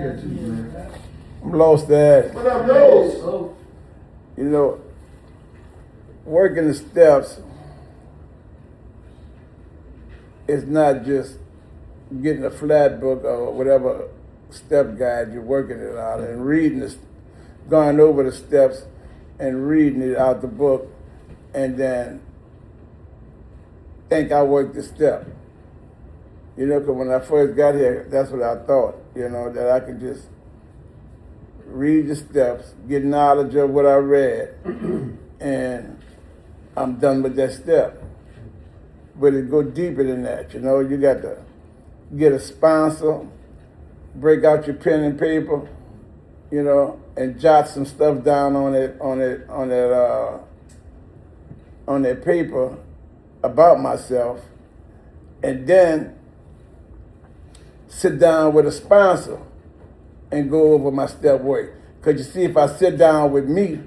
I'm lost at. What up, Rose? You know, working the steps is not just getting a flat book or whatever step guide you're working it out and reading this, going over the steps and reading it out the book and then think I worked the step. You know, because when I first got here, that's what I thought, you know, that I could just read the steps, get knowledge of what I read, and I'm done with that step. But it go deeper than that, you know. You got to get a sponsor, break out your pen and paper, you know, and jot some stuff down on that paper about myself, and then sit down with a sponsor and go over my step work. Because you see, if I sit down with me,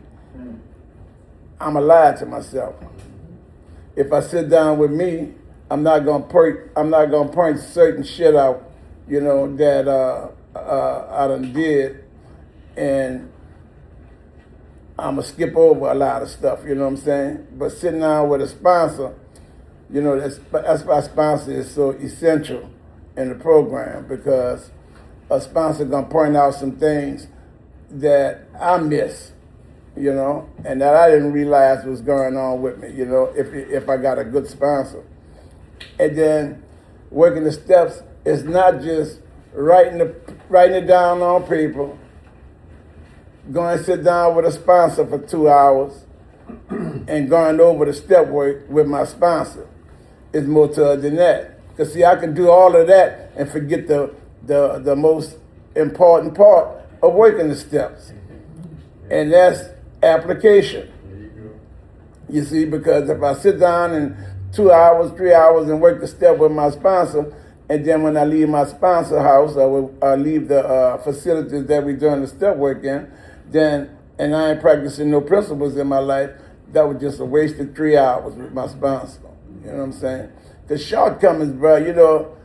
I'm a lie to myself. If I sit down with me, I'm not gonna point certain shit out, you know, that I done did, and I'm gonna skip over a lot of stuff, you know what I'm saying? But sitting down with a sponsor, you know, that's why sponsor is so essential in the program, because a sponsor gonna point out some things that I miss, you know, and that I didn't realize was going on with me, you know, if I got a good sponsor. And then working the steps is not just writing it down on paper, going to sit down with a sponsor for 2 hours and going over the step work with my sponsor. It's more to it than that. Because see, I can do all of that and forget the most important part of working the steps. And that's application. You see, because if I sit down in 2 hours, 3 hours and work the step with my sponsor, and then when I leave my sponsor house or leave the facilities that we're doing the step work in, and I ain't practicing no principles in my life, that was just a wasted 3 hours with my sponsor. You know what I'm saying? The shortcomings, bro, you know,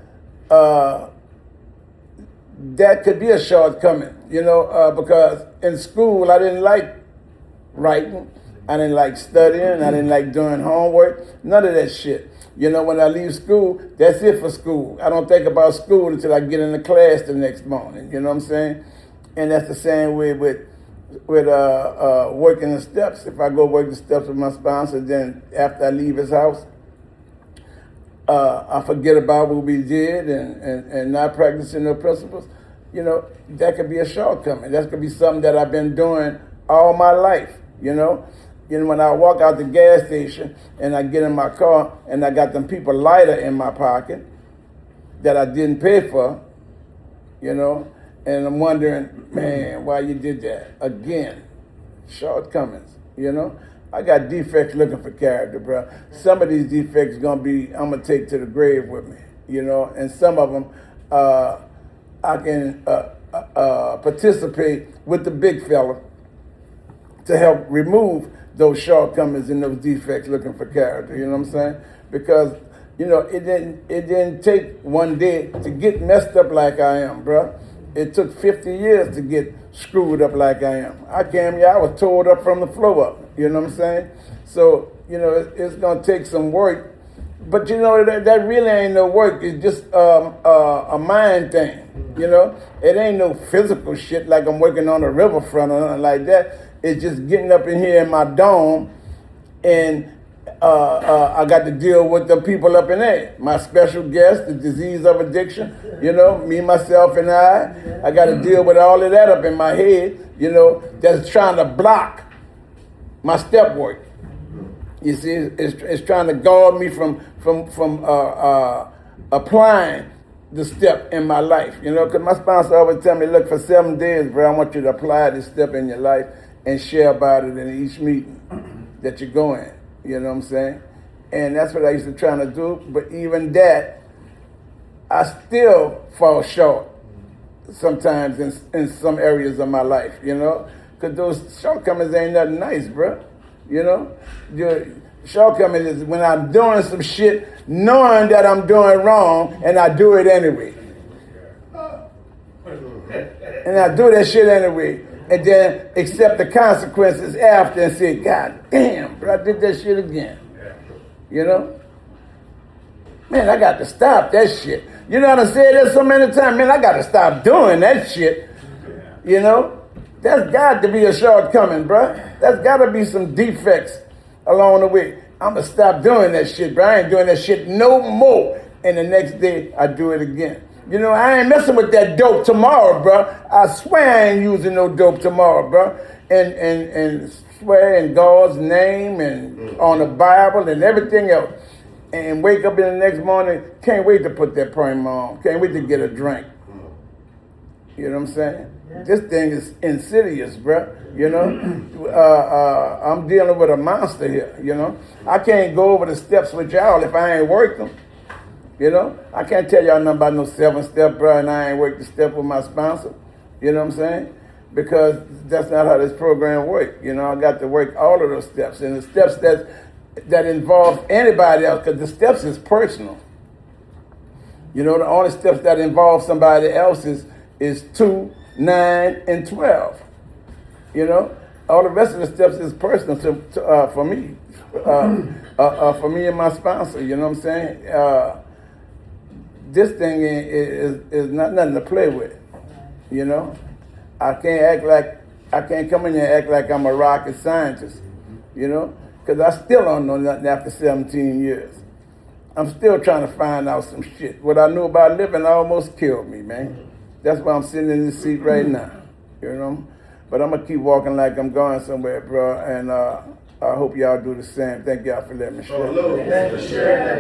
that could be a shortcoming, you know, because in school I didn't like writing, I didn't like studying, I didn't like doing homework, none of that shit. You know, when I leave school, that's it for school. I don't think about school until I get into class the next morning, you know what I'm saying? And that's the same way with working the steps. If I go work the steps with my sponsor, then after I leave his house, I forget about what we did and not practicing no principles. You know, that could be a shortcoming. That could be something that I've been doing all my life, you know. You know, when I walk out the gas station and I get in my car and I got them people lighter in my pocket that I didn't pay for, you know, and I'm wondering, man, why you did that? Again, shortcomings, you know. I got defects looking for character, bro. Some of these defects I'm gonna take to the grave with me, you know, and some of them I can participate with the big fella to help remove those shortcomings and those defects looking for character, you know what I'm saying? Because, you know, it didn't take one day to get messed up like I am, bro. It took 50 years to get screwed up like I am. I was tore up from the floor up, you know what I'm saying? So, you know, it's gonna take some work, but you know, that really ain't no work. It's just a mind thing, you know? It ain't no physical shit like I'm working on the riverfront or nothing like that. It's just getting up in here in my dome and I got to deal with the people up in there. My special guest, the disease of addiction, you know, me, myself, and I got to deal with all of that up in my head, you know, that's trying to block my step work. You see, it's trying to guard me from applying the step in my life, you know, because my sponsor always tell me, look, for 7 days, bro, I want you to apply this step in your life and share about it in each meeting that you go in. You know what I'm saying? And that's what I used to try to do. But even that, I still fall short sometimes in some areas of my life, you know? Because those shortcomings ain't nothing nice, bro. You know? Your shortcomings is when I'm doing some shit knowing that I'm doing wrong and I do it anyway. And I do that shit anyway. And then accept the consequences after and say, God damn, bro, I did that shit again. You know? Man, I got to stop that shit. You know what I said that so many times? Man, I got to stop doing that shit. You know? That's got to be a shortcoming, bro. That's got to be some defects along the way. I'm going to stop doing that shit, bro. I ain't doing that shit no more. And the next day, I do it again. You know, I ain't messing with that dope tomorrow, bro. I swear I ain't using no dope tomorrow, bro. And swear in God's name and on the Bible and everything else. And wake up in the next morning, can't wait to put that primer on. Can't wait to get a drink. You know what I'm saying? Yeah. This thing is insidious, bro. You know? I'm dealing with a monster here, you know? I can't go over the steps with y'all if I ain't worked them. You know? I can't tell y'all nothing about no 7-step, bro, and I ain't worked the step with my sponsor. You know what I'm saying? Because that's not how this program works. You know, I got to work all of those steps. And the steps that involve anybody else, because the steps is personal. You know, the only steps that involve somebody else is 2, 9, and 12. You know, all the rest of the steps is personal for me, for me and my sponsor. You know what I'm saying? This thing is not nothing to play with. You know, I can't come in here and act like I'm a rocket scientist. You know. Because I still don't know nothing after 17 years. I'm still trying to find out some shit. What I knew about living almost killed me, man. That's why I'm sitting in this seat right now, you know? But I'm going to keep walking like I'm going somewhere, bro. And I hope y'all do the same. Thank y'all for letting me share.